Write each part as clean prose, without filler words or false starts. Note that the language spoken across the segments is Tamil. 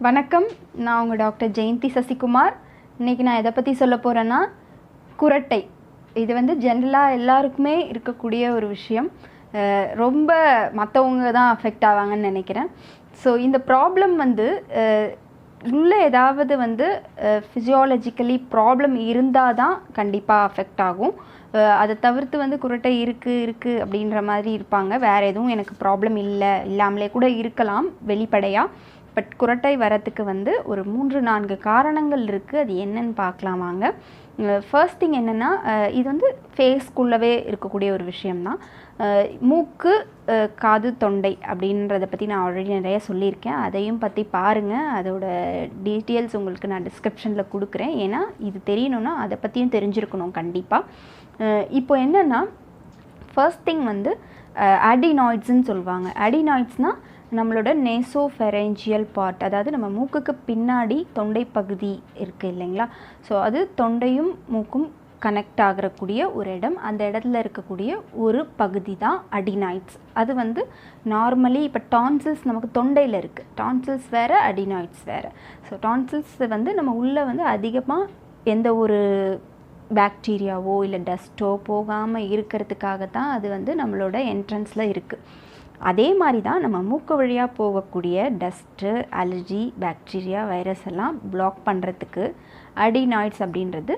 வணக்கம், நான் உங்கள் டாக்டர் ஜெயந்திசசிகுமார். இன்றைக்கி நான் எதை பற்றி சொல்ல போகிறேன்னா, குரட்டை. இது வந்து ஜென்ரலாக எல்லாருக்குமே இருக்கக்கூடிய ஒரு விஷயம். ரொம்ப மற்றவங்க தான் அஃபெக்ட் ஆவாங்கன்னு நினைக்கிறேன். ஸோ இந்த ப்ராப்ளம் வந்து உள்ளே ஏதாவது வந்து ஃபிசியாலஜிக்கலி ப்ராப்ளம் இருந்தால் தான் கண்டிப்பாக அஃபெக்ட் ஆகும். அதை தவிர்த்து வந்து குரட்டை இருக்குது அப்படின்ற மாதிரி இருப்பாங்க. வேறு எதுவும் எனக்கு ப்ராப்ளம் இல்லாமலே கூட இருக்கலாம் வெளிப்படையாக. பட் குரட்டை வரத்துக்கு வந்து ஒரு 3-4 காரணங்கள் இருக்குது. அது என்னன்னு பார்க்கலாம் வாங்க. ஃபர்ஸ்ட் திங் என்னென்னா, இது வந்து ஃபேஸ்க்குள்ளவே இருக்கக்கூடிய ஒரு விஷயம்தான். மூக்கு, காது, தொண்டை அப்படின்றத பற்றி நான் ஆல்ரெடி நிறைய சொல்லியிருக்கேன். அதையும் பற்றி பாருங்கள். அதோட டீட்டெயில்ஸ் உங்களுக்கு நான் டிஸ்கிரிப்ஷனில் கொடுக்குறேன். ஏன்னா இது தெரியணுன்னா அதை பற்றியும் தெரிஞ்சிருக்கணும் கண்டிப்பாக. இப்போ என்னென்னா, ஃபர்ஸ்ட் திங் வந்து அடினாய்ட்ஸ்ன்னு சொல்லுவாங்க. அடினாய்ட்ஸ்னால் நம்மளோட நேசோஃபெரேஞ்சியல் பார்ட், அதாவது நம்ம மூக்குக்கு பின்னாடி தொண்டை பகுதி இருக்குது இல்லைங்களா. ஸோ அது தொண்டையும் மூக்கும் கனெக்ட் ஆகக்கூடிய ஒரு இடம். அந்த இடத்துல இருக்கக்கூடிய ஒரு பகுதி தான் அடினாய்ட்ஸ். அது வந்து நார்மலி இப்போ டான்சில்ஸ் நமக்கு தொண்டையில் இருக்குது. டான்சில்ஸ் வேறு, அடினாய்ட்ஸ் வேறு. ஸோ டான்சில்ஸ் வந்து நம்ம உள்ளே வந்து அதிகமாக எந்த ஒரு பாக்டீரியாவோ இல்லை டஸ்ட்டோ போகாமல் இருக்கிறதுக்காக தான் அது வந்து நம்மளோட என்ட்ரன்ஸில் இருக்குது. அதே மாதிரி தான் நம்ம மூக்கு வழியாக போகக்கூடிய டஸ்ட்டு, அலர்ஜி, பாக்டீரியா, வைரஸ் எல்லாம் பிளாக் பண்ணுறதுக்கு அடினாய்ட்ஸ் அப்படின்றது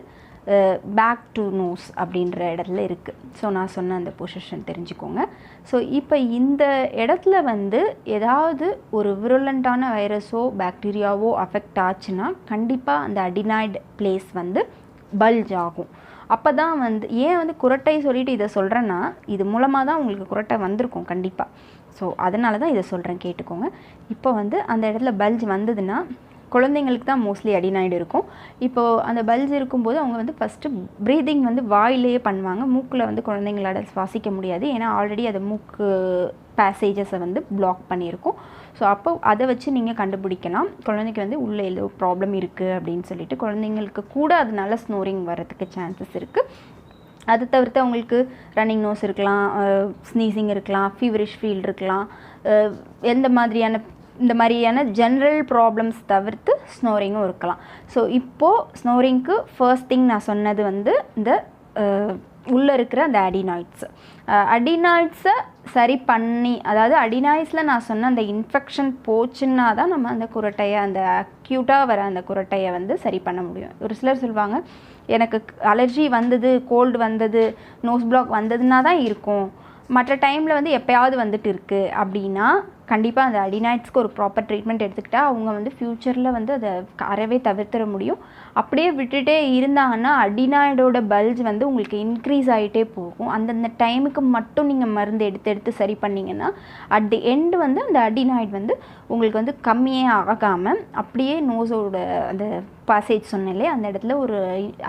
பேக் டு நோஸ் அப்படின்ற இடத்துல இருக்குது. ஸோ நான் சொன்ன அந்த பொசிஷன் தெரிஞ்சுக்கோங்க. ஸோ இப்போ இந்த இடத்துல வந்து ஏதாவது ஒரு விருலண்டான வைரஸோ பாக்டீரியாவோ அஃபெக்ட் ஆச்சுன்னா கண்டிப்பாக அந்த அடினாய்டு பிளேஸ் வந்து பல்ஜ் ஆகும். அப்போ தான் வந்து ஏன் வந்து குரட்டை சொல்லிவிட்டு இதை சொல்கிறேன்னா, இது மூலமாக தான் உங்களுக்கு குரட்டை வந்திருக்கும் கண்டிப்பாக. ஸோ அதனால தான் இதை சொல்கிறேன், கேட்டுக்கோங்க. இப்போ வந்து அந்த இடத்துல பல்ஜ் வந்ததுன்னா குழந்தைங்களுக்கு தான் மோஸ்ட்லி அடினாய்டு இருக்கும். இப்போது அந்த பல்ஜ் இருக்கும்போது அவங்க வந்து ஃபஸ்ட்டு ப்ரீதிங் வந்து வாயிலேயே பண்ணுவாங்க. மூக்கில் வந்து குழந்தைங்களால சுவாசிக்க முடியாது. ஏன்னா ஆல்ரெடி அது மூக்கு பேசேஜஸை வந்து பிளாக் பண்ணியிருக்கும். ஸோ அப்போ அதை வச்சு நீங்கள் கண்டுபிடிக்கலாம் குழந்தைக்கு வந்து உள்ளே ஏதோ ப்ராப்ளம் இருக்குது அப்படின்னு சொல்லிட்டு. குழந்தைங்களுக்கு கூட அதனால ஸ்னோரிங் வரதுக்கு சான்சஸ் இருக்குது. அது தவிர்த்து அவங்களுக்கு ரன்னிங் நோஸ் இருக்கலாம், ஸ்னீசிங் இருக்கலாம், ஃபீவரிஷ் ஃபீல் இருக்கலாம். இந்த மாதிரியான ஜென்ரல் ப்ராப்ளம்ஸ் தவிர்த்து ஸ்னோரிங்கும் இருக்கலாம். ஸோ இப்போது ஸ்னோரிங்க்கு ஃபர்ஸ்ட் திங் நான் சொன்னது வந்து இந்த உள்ளே இருக்கிற அந்த அடினாய்ட்ஸை சரி பண்ணி, அதாவது அடினாய்ட்ஸில் நான் சொன்ன அந்த இன்ஃபெக்ஷன் போச்சுன்னா தான் நம்ம அந்த குரட்டையை, அந்த அக்யூட்டாக வர அந்த குரட்டையை வந்து சரி பண்ண முடியும். ஒரு சிலர் சொல்லுவாங்க, எனக்கு அலர்ஜி வந்தது, கோல்டு வந்தது, நோஸ் பிளாக் வந்ததுன்னா தான் இருக்கும், மற்ற டைமில் வந்து எப்போயாவது வந்துட்டு இருக்குது அப்படின்னா கண்டிப்பாக அந்த அடினாய்ட்ஸ்க்கு ஒரு ப்ராப்பர் ட்ரீட்மெண்ட் எடுத்துக்கிட்டால் அவங்க வந்து ஃப்யூச்சரில் வந்து அதை அறவே தவிர்த்திட முடியும். அப்படியே விட்டுட்டே இருந்தாங்கன்னா அடினாய்டோட பல்ஜ் வந்து உங்களுக்கு இன்க்ரீஸ் ஆகிட்டே போகும். அந்தந்த டைமுக்கு மட்டும் நீங்கள் மருந்து எடுத்து சரி பண்ணிங்கன்னா அட் தி எண்டு வந்து அந்த அடினாய்டு வந்து உங்களுக்கு வந்து கம்மியே ஆகாமல் அப்படியே நோஸோட அந்த பாசேஜ் சொன்னாலே அந்த இடத்துல ஒரு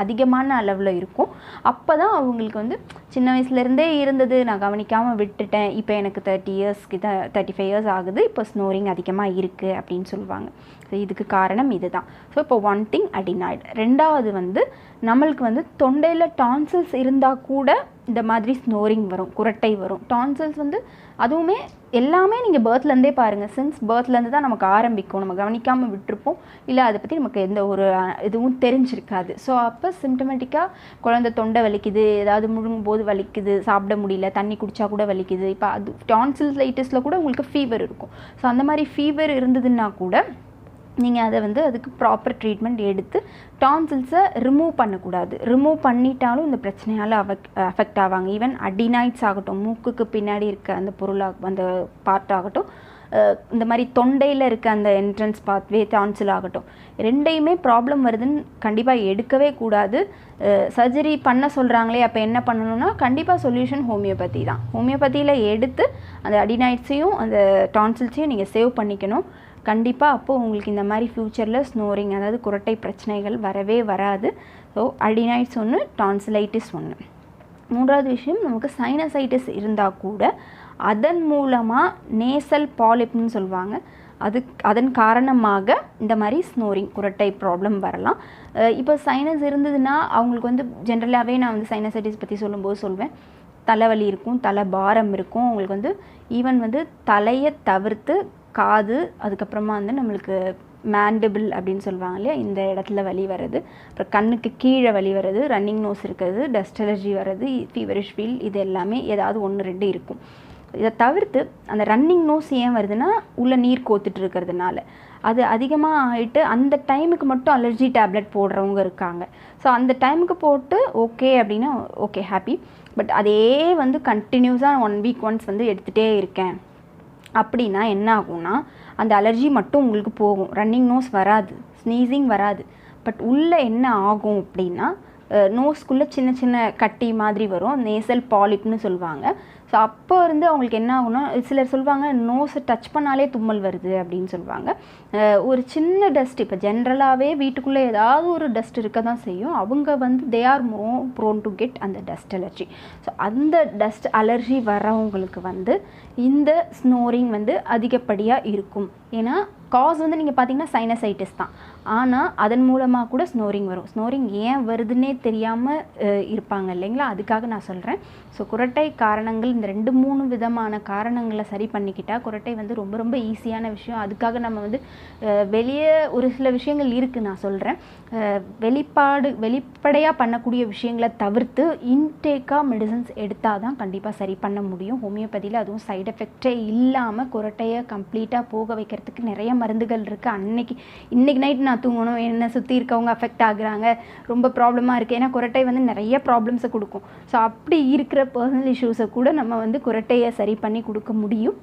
அதிகமான அளவில் இருக்கும். அப்போ தான் அவங்களுக்கு வந்து சின்ன வயசுலேருந்தே இருந்தது, நான் கவனிக்காமல் விட்டுட்டேன், இப்போ எனக்கு 35 இயர்ஸ் ஆகுது, இப்போ ஸ்னோரிங் அதிகமாக இருக்குது அப்படின்னு சொல்லுவாங்க. ஸோ இதுக்கு காரணம் இதுதான். ஸோ இப்போ ஒன் திங் அடினாய்டு. ரெண்டாவது வந்து நம்மளுக்கு வந்து தொண்டையில் டான்சில்ஸ் இருந்தால் கூட இந்த மாதிரி ஸ்னோரிங் வரும், குரட்டை வரும். டான்சில்ஸ் வந்து அதுவுமே எல்லாமே நீங்கள் பர்த்லேருந்தே பாருங்கள். சின்ஸ் பர்த்லேருந்து தான் நமக்கு ஆரம்பிக்கும். நம்ம கவனிக்காமல் விட்டுருப்போம், இல்லை அதை பற்றி நமக்கு எந்த ஒரு இதுவும் தெரிஞ்சிருக்காது. ஸோ அப்போ சிம்டமேட்டிக்காக குழந்தை தொண்டை வலிக்குது, ஏதாவது முழுங்கும் போது வலிக்குது, சாப்பிட முடியல, தண்ணி குடித்தா கூட வலிக்குது. இப்போ அது டான்சில்லைட்டிஸில் கூட உங்களுக்கு ஃபீவர் இருக்கும். ஸோ அந்த மாதிரி ஃபீவர் இருந்ததுன்னா கூட நீங்கள் அதை வந்து அதுக்கு ப்ராப்பர் ட்ரீட்மெண்ட் எடுத்து டான்சில்ஸை ரிமூவ் பண்ணக்கூடாது. ரிமூவ் பண்ணிட்டாலும் இந்த பிரச்சனையால் அஃபெக்ட் ஆவாங்க. ஈவன் அடினாய்ட்ஸ் ஆகட்டும், மூக்குக்கு பின்னாடி இருக்க அந்த அந்த பார்ட் ஆகட்டும், இந்த மாதிரி தொண்டையில் இருக்க அந்த என்ட்ரன்ஸ் பாத்வே டான்சில் ஆகட்டும், ரெண்டையுமே ப்ராப்ளம் வருதுன்னு கண்டிப்பாக எடுக்கவே கூடாது. சர்ஜரி பண்ண சொல்கிறாங்களே, அப்போ என்ன பண்ணணும்னா கண்டிப்பாக சொல்யூஷன் ஹோமியோபதி தான். ஹோமியோபதியில் எடுத்து அந்த அடினாய்ட்ஸையும் அந்த டான்சில்ஸையும் நீங்கள் சேவ் பண்ணிக்கணும் கண்டிப்பாக. அப்போது உங்களுக்கு இந்த மாதிரி ஃப்யூச்சரில் ஸ்னோரிங், அதாவது குரட்டை பிரச்சனைகள் வரவே வராது. ஸோ அடினாய்ட்ஸ் ஒன்று, டான்சிலைட்டிஸ் ஒன்று. மூன்றாவது விஷயம், நமக்கு சைனசைட்டிஸ் இருந்தால் கூட அதன் மூலமாக நேசல் பாலிப்னு சொல்லுவாங்க, அதன் காரணமாக இந்த மாதிரி ஸ்னோரிங், குரட்டை ப்ராப்ளம் வரலாம். இப்போ சைனஸ் இருந்ததுன்னா அவங்களுக்கு வந்து ஜென்ரலாகவே நான் வந்து சைனசைட்டிஸ் பற்றி சொல்லும்போது சொல்வேன், தலைவலி இருக்கும், தலை பாரம் இருக்கும். அவங்களுக்கு வந்து ஈவன் வந்து தலையை தவிர்த்து காது, அதுக்கப்புறமா வந்து நம்மளுக்கு மேண்டிபிள் அப்படின்னு சொல்லுவாங்க இல்லையா, இந்த இடத்துல வலி வர்றது, அப்புறம் கண்ணுக்கு கீழே வலி வர்றது, ரன்னிங் நோஸ் இருக்கிறது, டஸ்ட் அலர்ஜி வர்றது, ஃபீவரிஷ் ஃபீல், இது எல்லாமே ஏதாவது 1-2 இருக்கும். இதை தவிர்த்து அந்த ரன்னிங் நோஸ் ஏன் வருதுன்னா உள்ள நீர் கோத்துட்டு இருக்கிறதுனால. அது அதிகமாக ஆகிட்டு அந்த டைமுக்கு மட்டும் அலர்ஜி டேப்லெட் போடுறவங்க இருக்காங்க. ஸோ அந்த டைமுக்கு போட்டு ஓகே அப்படின்னா ஓகே ஹாப்பி. பட் அதே வந்து கண்டினியூஸாக 1 வீக் ஒன்ஸ் வந்து எடுத்துகிட்டே இருக்கேன் அப்படின்னா என்ன ஆகும்னா அந்த அலர்ஜி மட்டும் உங்களுக்கு போகும். ரன்னிங் நோஸ் வராது, ஸ்னீசிங் வராது. பட் உள்ளே என்ன ஆகும் அப்படின்னா நோஸ்க்குள்ளே சின்ன சின்ன கட்டி மாதிரி வரும், நேசல் பாலிப்னு சொல்லுவாங்க. ஸோ அப்போ இருந்து அவங்களுக்கு என்ன ஆகும்னா, சிலர் சொல்லுவாங்க நோஸை டச் பண்ணாலே தும்மல் வருது அப்படின்னு சொல்லுவாங்க. ஒரு சின்ன டஸ்ட், இப்போ ஜென்ரலாகவே வீட்டுக்குள்ளே ஏதாவது ஒரு டஸ்ட் இருக்க தான் செய்யும். அவங்க வந்து they are more prone to get அந்த டஸ்ட் அலர்ஜி. ஸோ அந்த டஸ்ட் அலர்ஜி வரவங்களுக்கு வந்து இந்த ஸ்னோரிங் வந்து அதிகப்படியாக இருக்கும். ஏன்னா காஸ் வந்து நீங்கள் பார்த்தீங்கன்னா சைனசைட்டிஸ் தான், ஆனால் அதன் மூலமாக கூட ஸ்னோரிங் வரும். ஸ்னோரிங் ஏன் வருதுன்னே தெரியாமல் இருப்பாங்க இல்லைங்களா, அதுக்காக நான் சொல்கிறேன். ஸோ குரட்டை காரணங்கள் இந்த 2-3 விதமான காரணங்களை சரி பண்ணிக்கிட்டால் குரட்டை வந்து ரொம்ப ரொம்ப ஈஸியான விஷயம். அதுக்காக நம்ம வந்து வெளியே ஒரு சில விஷயங்கள் இருக்குது நான் சொல்கிறேன். வெளிப்படையாக பண்ணக்கூடிய விஷயங்களை தவிர்த்து இன்டேக்காக மெடிசன்ஸ் எடுத்தால் தான் கண்டிப்பாக சரி பண்ண முடியும். ஹோமியோபதியில் அதுவும் சைட் எஃபெக்டே இல்லாமல் குரட்டையை கம்ப்ளீட்டாக போக வைக்கிறதுக்கு நிறைய மருந்துகள் இருக்குது. இன்றைக்கி நைட் நான் தூங்கணும், என்னை சுற்றி இருக்கவங்க அஃபெக்ட் ஆகுறாங்க, ரொம்ப ப்ராப்ளமாக இருக்குது. ஏன்னா குரட்டை வந்து நிறைய ப்ராப்ளம்ஸை கொடுக்கும். ஸோ அப்படி இருக்கிற பர்சனல் இஷ்யூஸை கூட நம்ம வந்து குரட்டையை சரி பண்ணி கொடுக்க முடியும்.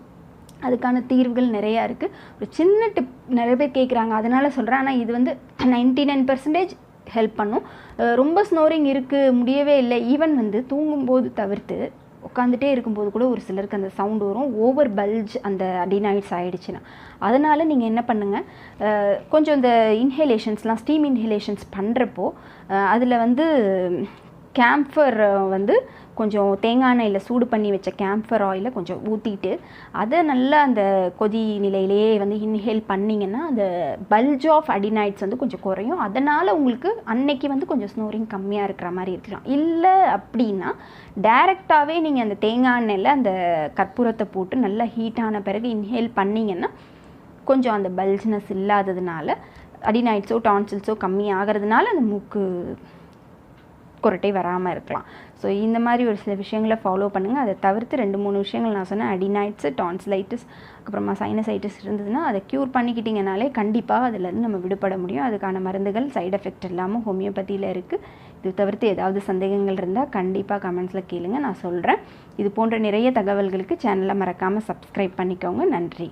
அதுக்கான தீர்வுகள் நிறையா இருக்குது. ஒரு சின்ன டிப் நிறைய பேர் கேட்குறாங்க, அதனால் சொல்கிறேன். ஆனால் இது வந்து 99% ஹெல்ப் பண்ணும். ரொம்ப ஸ்னோரிங் இருக்குது, முடியவே இல்லை, ஈவன் வந்து தூங்கும்போது தவிர்த்து உட்காந்துட்டே இருக்கும்போது கூட ஒரு சிலருக்கு அந்த சவுண்டு வரும். ஓவர் பல்ஜ் அந்த அடினாய்ட்ஸ் ஆகிடுச்சுன்னா அதனால் நீங்கள் என்ன பண்ணுங்கள், கொஞ்சம் இந்த இன்ஹேலேஷன்ஸ்லாம் ஸ்டீம் இன்ஹேலேஷன்ஸ் பண்ணுறப்போ அதில் வந்து கேம்ஃபர் வந்து கொஞ்சம் தேங்காய் எண்ணெயில் சூடு பண்ணி வச்ச கேம்ஃபர் ஆயிலை கொஞ்சம் ஊற்றிட்டு அதை நல்லா அந்த கொதி நிலையிலேயே வந்து இன்ஹேல் பண்ணிங்கன்னா அந்த பல்ஜ் ஆஃப் அடினாய்ட்ஸ் வந்து கொஞ்சம் குறையும். அதனால் உங்களுக்கு அன்னைக்கு வந்து கொஞ்சம் ஸ்னோரிங் கம்மியாக இருக்கிற மாதிரி இருக்கலாம். இல்லை அப்படின்னா டைரெக்டாகவே நீங்கள் அந்த தேங்காய் எண்ணெயில் அந்த கற்பூரத்தை போட்டு நல்லா ஹீட்டான பிறகு இன்ஹேல் பண்ணிங்கன்னா கொஞ்சம் அந்த பல்ஜ்னஸ் இல்லாததுனால அடினாய்ட்ஸோ டான்சில்ஸோ கம்மி ஆகிறதுனால அந்த மூக்கு குரட்டை வராமல் இருக்கலாம். ஸோ இந்த மாதிரி ஒரு சில விஷயங்களை ஃபாலோ பண்ணுங்கள். அதை தவிர்த்து 2-3 விஷயங்கள் நான் சொன்னேன், அடினாய்ட்ஸு, டான்சிலைட்டிஸ், அப்புறமா சைனசைட்டிஸ் இருந்ததுன்னா அதை க்யூர் பண்ணிக்கிட்டிங்கனாலே கண்டிப்பாக அதிலேருந்து நம்ம விடுபட முடியும். அதுக்கான மருந்துகள் சைடு எஃபெக்ட் இல்லாமல் ஹோமியோபதியில் இருக்குது. இது தவிர்த்து ஏதாவது சந்தேகங்கள் இருந்தால் கண்டிப்பாக கமெண்ட்ஸில் கேளுங்க, நான் சொல்கிறேன். இது போன்ற நிறைய தகவல்களுக்கு சேனலை மறக்காமல் சப்ஸ்கிரைப் பண்ணிக்கோங்க. நன்றி.